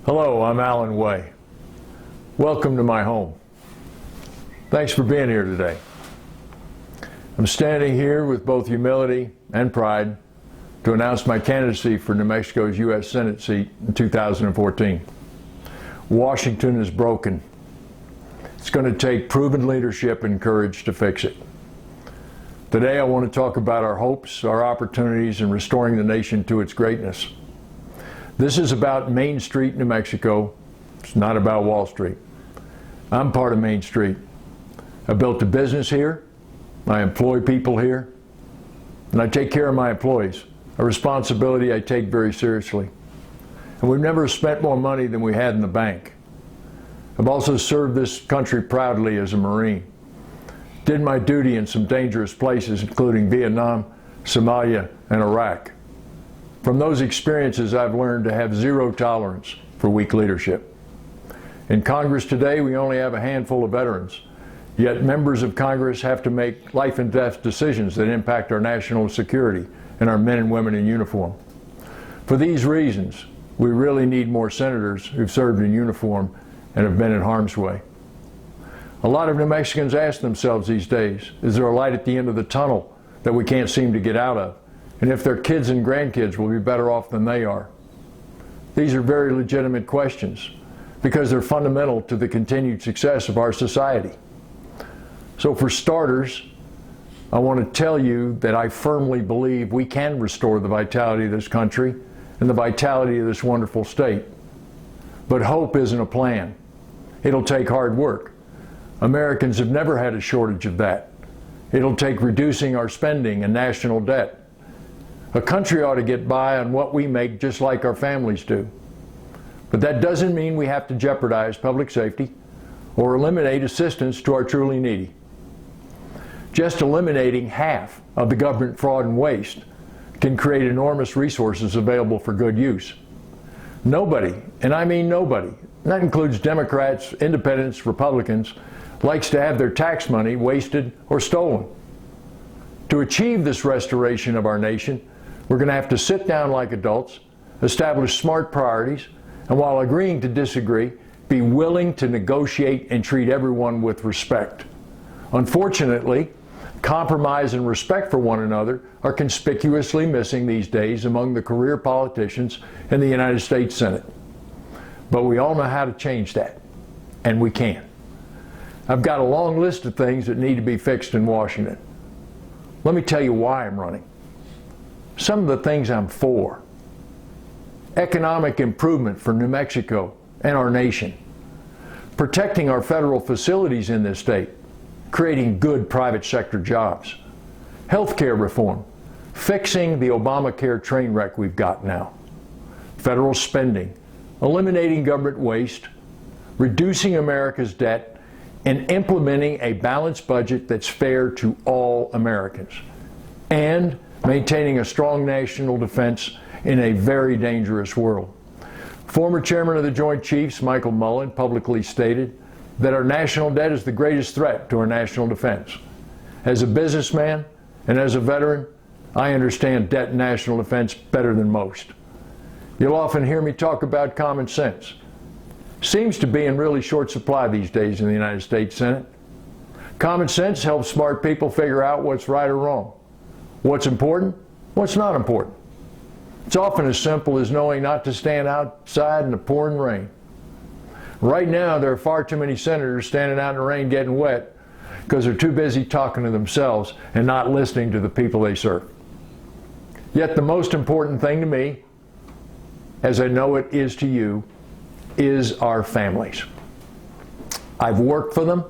Hello, I'm Alan Way. Welcome to my home. Thanks for being here today. I'm standing here with both humility and pride to announce my candidacy for New Mexico's U.S. Senate seat in 2014. Washington is broken. It's going to take proven leadership and courage to fix it. Today I want to talk about our hopes, our opportunities, and restoring the nation to its greatness. This is about Main Street, New Mexico. It's not about Wall Street. I'm part of Main Street. I built a business here. I employ people here. And I take care of my employees, a responsibility I take very seriously. And we've never spent more money than we had in the bank. I've also served this country proudly as a Marine. Did my duty in some dangerous places, including Vietnam, Somalia, and Iraq. From those experiences, I've learned to have zero tolerance for weak leadership. In Congress today, we only have a handful of veterans, yet members of Congress have to make life and death decisions that impact our national security and our men and women in uniform. For these reasons, we really need more senators who've served in uniform and have been in harm's way. A lot of New Mexicans ask themselves these days, is there a light at the end of the tunnel that we can't seem to get out of? And if their kids and grandkids will be better off than they are? These are very legitimate questions because they're fundamental to the continued success of our society. So for starters, I want to tell you that I firmly believe we can restore the vitality of this country and the vitality of this wonderful state. But hope isn't a plan. It'll take hard work. Americans have never had a shortage of that. It'll take reducing our spending and national debt. A country ought to get by on what we make just like our families do. But that doesn't mean we have to jeopardize public safety or eliminate assistance to our truly needy. Just eliminating half of the government fraud and waste can create enormous resources available for good use. Nobody, and I mean nobody, and that includes Democrats, Independents, Republicans, likes to have their tax money wasted or stolen. To achieve this restoration of our nation, we're going to have to sit down like adults, establish smart priorities, and while agreeing to disagree, be willing to negotiate and treat everyone with respect. Unfortunately, compromise and respect for one another are conspicuously missing these days among the career politicians in the United States Senate. But we all know how to change that, and we can. I've got a long list of things that need to be fixed in Washington. Let me tell you why I'm running. Some of the things I'm for. Economic improvement for New Mexico and our nation. Protecting our federal facilities in this state. Creating good private sector jobs. Healthcare reform. Fixing the Obamacare train wreck we've got now. Federal spending. Eliminating government waste. Reducing America's debt. And implementing a balanced budget that's fair to all Americans. And maintaining a strong national defense in a very dangerous world. Former Chairman of the Joint Chiefs, Michael Mullen, publicly stated that our national debt is the greatest threat to our national defense. As a businessman and as a veteran, I understand debt and national defense better than most. You'll often hear me talk about common sense. Seems to be in really short supply these days in the United States Senate. Common sense helps smart people figure out what's right or wrong. What's important? What's not important? It's often as simple as knowing not to stand outside in the pouring rain. Right now, there are far too many senators standing out in the rain getting wet because they're too busy talking to themselves and not listening to the people they serve. Yet the most important thing to me, as I know it is to you, is our families. I've worked for them,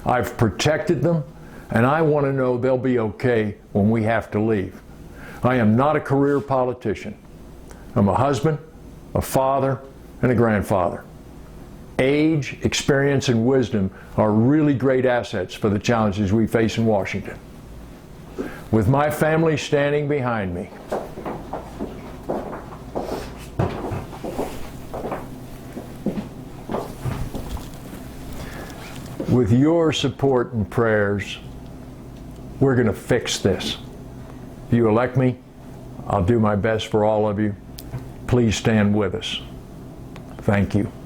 I've protected them, and I want to know they'll be okay when we have to leave. I am not a career politician. I'm a husband, a father, and a grandfather. Age, experience, and wisdom are really great assets for the challenges we face in Washington. With my family standing behind me, with your support and prayers, we're going to fix this. If you elect me, I'll do my best for all of you. Please stand with us. Thank you.